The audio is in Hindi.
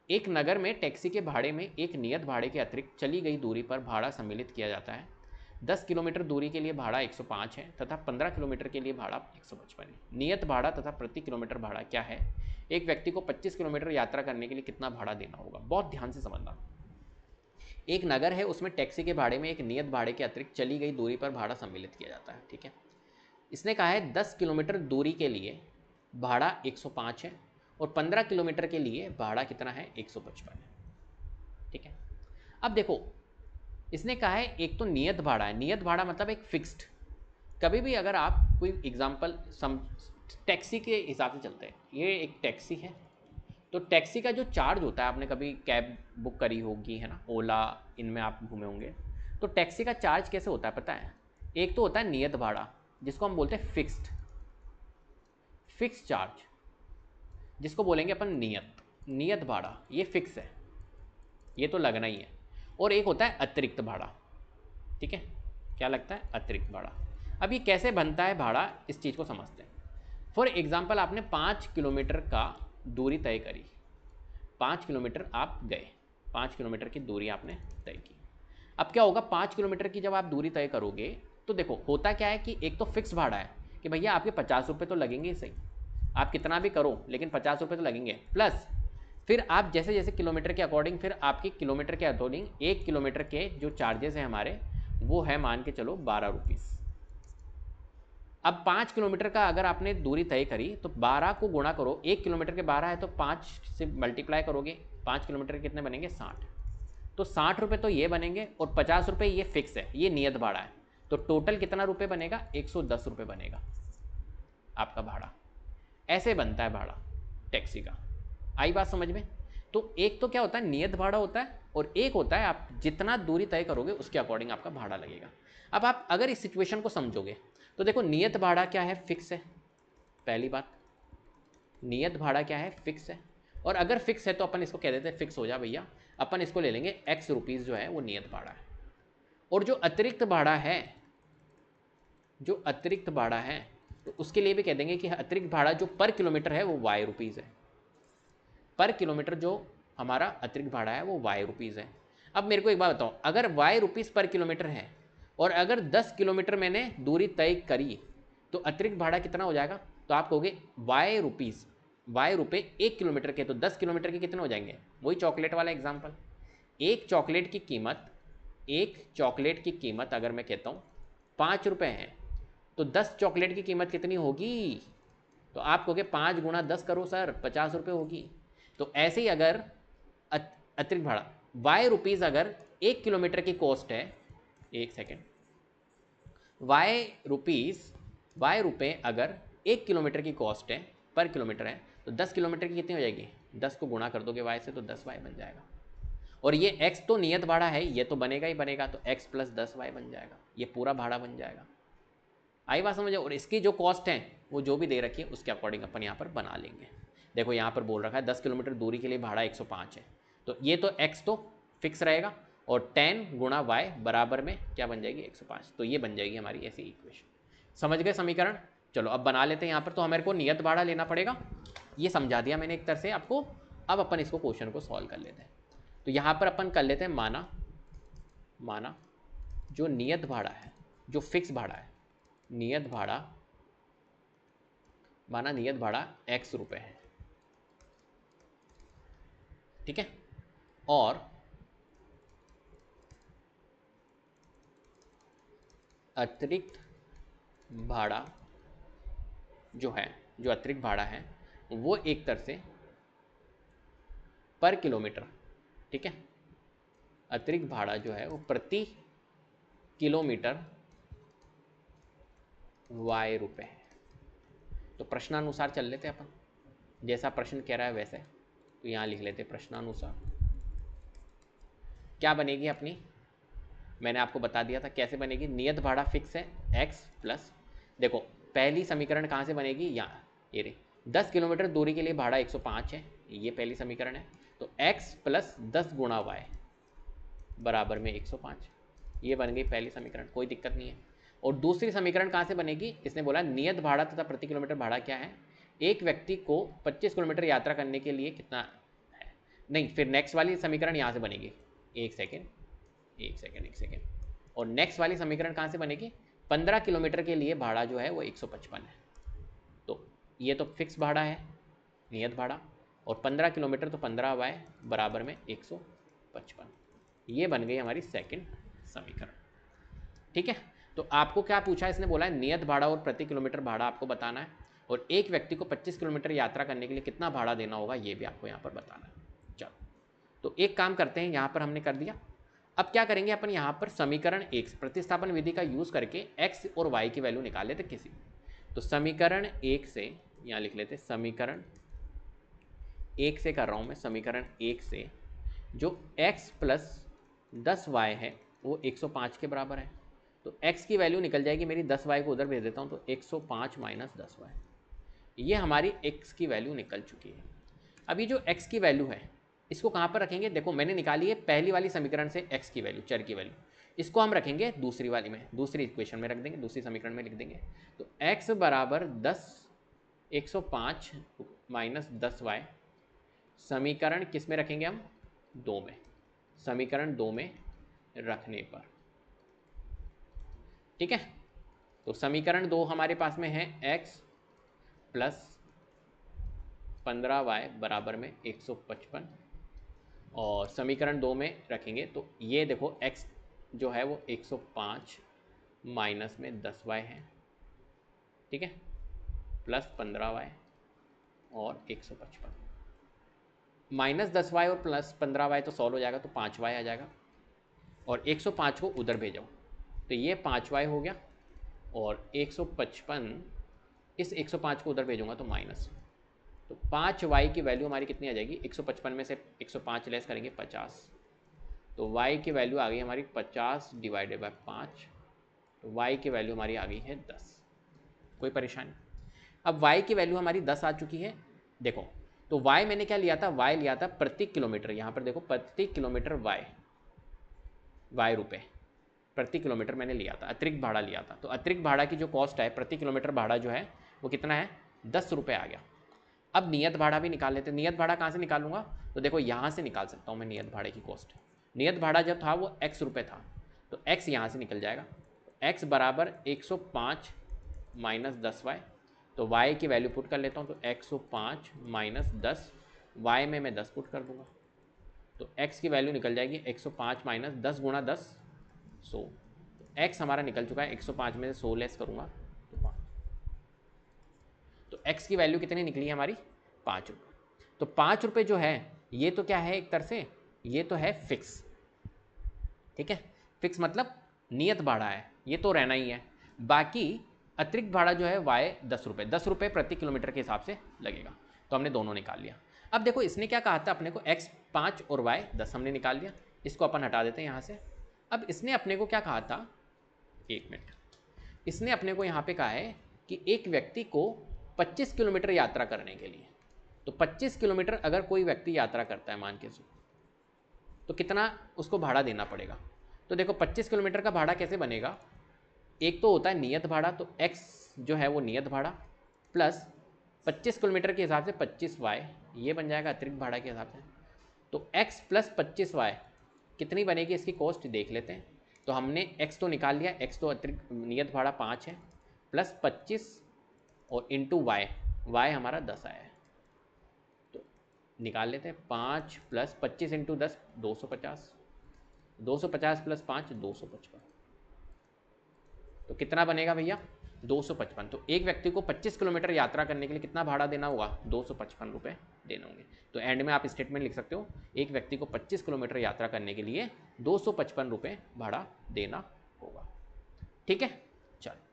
एक नगर में टैक्सी के भाड़े में एक नियत भाड़े के अतिरिक्त चली गई दूरी पर भाड़ा सम्मिलित किया जाता है। 10 किलोमीटर दूरी के लिए भाड़ा 105 है तथा 15 किलोमीटर के लिए भाड़ा 155 है। नियत भाड़ा तथा प्रति किलोमीटर भाड़ा क्या है? एक व्यक्ति को 25 किलोमीटर यात्रा करने के लिए कितना भाड़ा देना होगा? बहुत ध्यान से समझना। एक नगर है, उसमें टैक्सी के भाड़े में एक नियत भाड़े के अतिरिक्त चली गई दूरी पर भाड़ा सम्मिलित किया जाता है। ठीक है, इसने कहा है 10 किलोमीटर दूरी के लिए भाड़ा 105 है और 15 किलोमीटर के लिए भाड़ा कितना है? 155 है। ठीक है, अब देखो इसने कहा है एक तो नियत भाड़ा है। नियत भाड़ा मतलब एक फिक्स्ड। कभी भी अगर आप कोई एग्जांपल टैक्सी के हिसाब से चलते हैं, ये एक टैक्सी है, तो टैक्सी का जो चार्ज होता है, आपने कभी कैब बुक करी होगी है ना, ओला, इनमें आप घूमे होंगे, तो टैक्सी का चार्ज कैसे होता है पता है? एक तो होता है नियत भाड़ा, जिसको हम बोलते हैं फिक्स चार्ज, जिसको बोलेंगे अपन नियत भाड़ा, ये फिक्स है, ये तो लगना ही है। और एक होता है अतिरिक्त भाड़ा। ठीक है, क्या लगता है? अतिरिक्त भाड़ा। अब ये कैसे बनता है भाड़ा, इस चीज़ को समझते हैं। फॉर एग्जाम्पल आपने 5 किलोमीटर का दूरी तय करी, 5 किलोमीटर आप गए, 5 किलोमीटर की दूरी आपने तय की। अब क्या होगा, 5 किलोमीटर की जब आप दूरी तय करोगे तो देखो होता क्या है कि एक तो फिक्स भाड़ा है कि भैया आपके 50 रुपये तो लगेंगे ही सही, आप कितना भी करो लेकिन 50 रुपये तो लगेंगे। प्लस फिर आप जैसे जैसे किलोमीटर के अकॉर्डिंग, फिर आपके किलोमीटर के अकॉर्डिंग 1 किलोमीटर के जो चार्जेस हैं हमारे, वो है मान के चलो 12 रुपीज़। अब 5 किलोमीटर का अगर आपने दूरी तय करी तो 12 को गुणा करो, 1 किलोमीटर के 12 है तो 5 से मल्टीप्लाई करोगे, 5 किलोमीटर के कितने बनेंगे? 60। तो 60 रुपये तो ये बनेंगे और 50 रुपये ये फिक्स है, ये नियत भाड़ा है। तो टोटल कितना रुपये बनेगा? 110 रुपये बनेगा आपका भाड़ा। ऐसे बनता है भाड़ा टैक्सी का। आई बात समझ में? तो एक तो क्या होता है, नियत भाड़ा होता है, और एक होता है आप जितना दूरी तय करोगे उसके अकॉर्डिंग आपका भाड़ा लगेगा। अब आप अगर इस सिचुएशन को समझोगे तो देखो, नियत भाड़ा क्या है? फिक्स है। पहली बात, नियत भाड़ा क्या है? फिक्स है। और अगर फिक्स है तो अपन इसको कह देते हैं फिक्स हो जा भैया, अपन इसको ले लेंगे एक्स रुपीज़ जो है वो नियत भाड़ा है। और जो अतिरिक्त भाड़ा है, जो अतिरिक्त भाड़ा है, तो उसके लिए भी कह देंगे कि अतिरिक्त भाड़ा जो पर किलोमीटर है वो वाई रुपीज़ है। पर किलोमीटर जो हमारा अतिरिक्त भाड़ा है वो वाई रुपीज़ है। अब मेरे को एक बात बताओ, अगर वाई रुपीज़ पर किलोमीटर है और अगर 10 किलोमीटर मैंने दूरी तय करी तो अतिरिक्त भाड़ा कितना हो जाएगा? तो आप कहोगे वाई रुपये 1 किलोमीटर के, तो 10 किलोमीटर के कितने हो जाएंगे? वही चॉकलेट वाला एग्जाम्पल। एक चॉकलेट की कीमत अगर मैं कहता हूँ 5 रुपये है, तो 10 चॉकलेट की कीमत कितनी होगी? तो आप कहोगे 5 गुणा 10 करो सर, 50 रुपये होगी। तो ऐसे ही अगर अतिरिक्त भाड़ा वाई रुपीज़ अगर 1 किलोमीटर की कॉस्ट है, एक सेकेंड, वाई रुपये अगर 1 किलोमीटर की कॉस्ट है, पर किलोमीटर है, तो 10 किलोमीटर की कितनी हो जाएगी? 10 को गुणा कर दोगे वाई से तो 10 वाई बन जाएगा। और ये x तो नियत भाड़ा है, ये तो बनेगा ही बनेगा, तो x प्लस 10y बन जाएगा, ये पूरा भाड़ा बन जाएगा। आई बात समझे? और इसकी जो कॉस्ट है वो जो भी दे रखी है उसके अकॉर्डिंग अपन यहाँ पर बना लेंगे। देखो यहाँ पर बोल रखा है 10 किलोमीटर दूरी के लिए भाड़ा 105 है, तो ये तो x तो फिक्स रहेगा और 10 गुणा वाई बराबर में क्या बन जाएगी? 105। तो ये बन जाएगी हमारी ऐसी इक्वेशन। समझ गए समीकरण? चलो अब बना लेते हैं। यहाँ पर तो हमारे को नियत भाड़ा लेना पड़ेगा, ये समझा दिया मैंने एक तरह से आपको। अब अपन इसको क्वेश्चन को सॉल्व कर लेते हैं। तो यहाँ पर अपन कर लेते हैं, माना जो नियत भाड़ा है, जो फिक्स भाड़ा है, नियत भाड़ा x रुपये है। ठीक है, और अतिरिक्त भाड़ा जो अतिरिक्त भाड़ा है वो एक तरह से पर किलोमीटर, ठीक है, अतिरिक्त भाड़ा जो है वो प्रति किलोमीटर वाई रुपये है। तो प्रश्नानुसार चल लेते हैं अपन, जैसा प्रश्न कह रहा है वैसे। तो यहाँ लिख लेते प्रश्नानुसार। क्या बनेगी अपनी, मैंने आपको बता दिया था कैसे बनेगी। नियत भाड़ा फिक्स है x प्लस, देखो पहली समीकरण कहाँ से बनेगी? यहाँ, ये रही, 10 किलोमीटर दूरी के लिए भाड़ा 105 है, ये पहली समीकरण है। तो x प्लस 10 गुणा y बराबर में 105, ये बन गई पहली समीकरण, कोई दिक्कत नहीं है। और दूसरी समीकरण कहाँ से बनेगी? इसने बोला नियत भाड़ा तथा प्रति किलोमीटर भाड़ा क्या है? एक व्यक्ति को 25 किलोमीटर यात्रा करने के लिए कितना है? नहीं, फिर नेक्स्ट वाली समीकरण यहाँ से बनेगी, एक सेकेंड, और नेक्स्ट वाली समीकरण कहाँ से बनेगी, 15 किलोमीटर के लिए भाड़ा जो है वो 155 है। तो ये तो फिक्स भाड़ा है, नियत भाड़ा, और 15 किलोमीटर तो 15 y बराबर में 155। ये बन गई हमारी सेकंड समीकरण। ठीक है, तो आपको क्या पूछा, इसने बोला है नियत भाड़ा और प्रति किलोमीटर भाड़ा आपको बताना है, और एक व्यक्ति को 25 किलोमीटर यात्रा करने के लिए कितना भाड़ा देना होगा ये भी आपको यहाँ पर बताना है। चलो, तो एक काम करते हैं, यहाँ पर हमने कर दिया। अब क्या करेंगे अपन, यहाँ पर समीकरण 1 प्रतिस्थापन विधि का यूज करके x और y की वैल्यू निकाल लेते किसी। तो समीकरण 1 से यहाँ लिख लेते, समीकरण 1 से कर रहा हूँ मैं, समीकरण 1 से जो x प्लस 10y है वो 105 के बराबर है। तो x की वैल्यू निकल जाएगी मेरी, 10y को उधर भेज देता हूँ, तो 105 माइनस 10y, ये हमारी x की वैल्यू निकल चुकी है। अभी जो x की वैल्यू है इसको कहाँ पर रखेंगे, देखो मैंने निकाली है पहली वाली समीकरण से x की वैल्यू, चर की वैल्यू, इसको हम रखेंगे दूसरी वाली में, दूसरी इक्वेशन में रख देंगे, दूसरी समीकरण में लिख देंगे। तो x बराबर 105 माइनस 10y, समीकरण किस में रखेंगे हम, 2 में, समीकरण 2 में रखने पर, ठीक है। तो समीकरण 2 हमारे पास में है x प्लस 15y बराबर में 155, और समीकरण 2 में रखेंगे तो ये देखो x जो है वो 105 माइनस में 10y है, ठीक है, प्लस 15y और 155, माइनस 10y और प्लस 15y तो सॉल्व हो जाएगा, तो 5y आ जाएगा, और 105 को उधर भेजो तो ये 5y हो गया, और 155 इस 105 को उधर भेजूंगा तो माइनस, तो 5y की वैल्यू हमारी कितनी आ जाएगी, 155 में से 105 लेस करेंगे 50, तो y की वैल्यू आ गई हमारी 50 डिवाइडेड बाय 5, तो y की वैल्यू हमारी आ गई है 10। कोई परेशानी, अब y की वैल्यू हमारी 10 आ चुकी है। देखो तो y मैंने क्या लिया था, y लिया था प्रति किलोमीटर, यहाँ पर देखो प्रति किलोमीटर y रुपये प्रति किलोमीटर मैंने लिया था, अतिरिक्त भाड़ा लिया था। तो अतिरिक्त भाड़ा की जो कॉस्ट है प्रति किलोमीटर भाड़ा जो है वो कितना है, 10 रुपये आ गया। अब नियत भाड़ा भी निकाल लेते हैं। नियत भाड़ा कहाँ से निकालूंगा, तो देखो यहाँ से निकाल सकता हूँ मैं नियत भाड़े की कॉस्ट। नियत भाड़ा जब था वो x रुपये था, तो x यहाँ से निकल जाएगा, x बराबर 105 माइनस 10y, तो y की वैल्यू पुट कर लेता हूँ, तो 105 माइनस 10, y में मैं 10 पुट कर दूंगा, तो x की वैल्यू निकल जाएगी 105 माइनस 10 गुणा 10 100, तो x हमारा निकल चुका है, 105 में से 100 लेस करूँगा तो 5, तो x की वैल्यू कितनी निकली है हमारी, 5 रुपये। तो 5 रुपये जो है ये तो क्या है, एक तरह से ये तो है फिक्स, ठीक है, फिक्स मतलब नियत भाड़ा है, ये तो रहना ही है। बाकी अतिरिक्त भाड़ा जो है y 10 रुपये प्रति किलोमीटर के हिसाब से लगेगा, तो हमने दोनों निकाल लिया। अब देखो इसने क्या कहा था अपने को, x 5 और y 10 हमने निकाल लिया, इसको अपन हटा देते हैं यहाँ से। अब इसने अपने को क्या कहा था, एक मिनट, इसने अपने को यहाँ पे कहा है कि एक व्यक्ति को 25 किलोमीटर यात्रा करने के लिए, तो 25 किलोमीटर अगर कोई व्यक्ति यात्रा करता है मान के तो कितना उसको भाड़ा देना पड़ेगा। तो देखो 25 किलोमीटर का भाड़ा कैसे बनेगा, एक तो होता है नियत भाड़ा, तो x जो है वो नियत भाड़ा प्लस 25 किलोमीटर के हिसाब से 25y, ये बन जाएगा अतिरिक्त भाड़ा के हिसाब से। तो x प्लस 25y कितनी बनेगी, इसकी कॉस्ट देख लेते हैं। तो हमने x तो निकाल लिया, x तो अतिरिक्त नियत भाड़ा 5 है, प्लस 25 और इंटू y हमारा 10 आया है, तो निकाल लेते हैं। 5 प्लस 25 इंटू 10 250, 250 प्लस 5 255, तो कितना बनेगा भैया 255। तो एक व्यक्ति को 25 किलोमीटर यात्रा करने के लिए कितना भाड़ा देना होगा, 255 रुपये देने होंगे। तो एंड में आप स्टेटमेंट लिख सकते हो, एक व्यक्ति को 25 किलोमीटर यात्रा करने के लिए 255 रुपये भाड़ा देना होगा। ठीक है, चलो।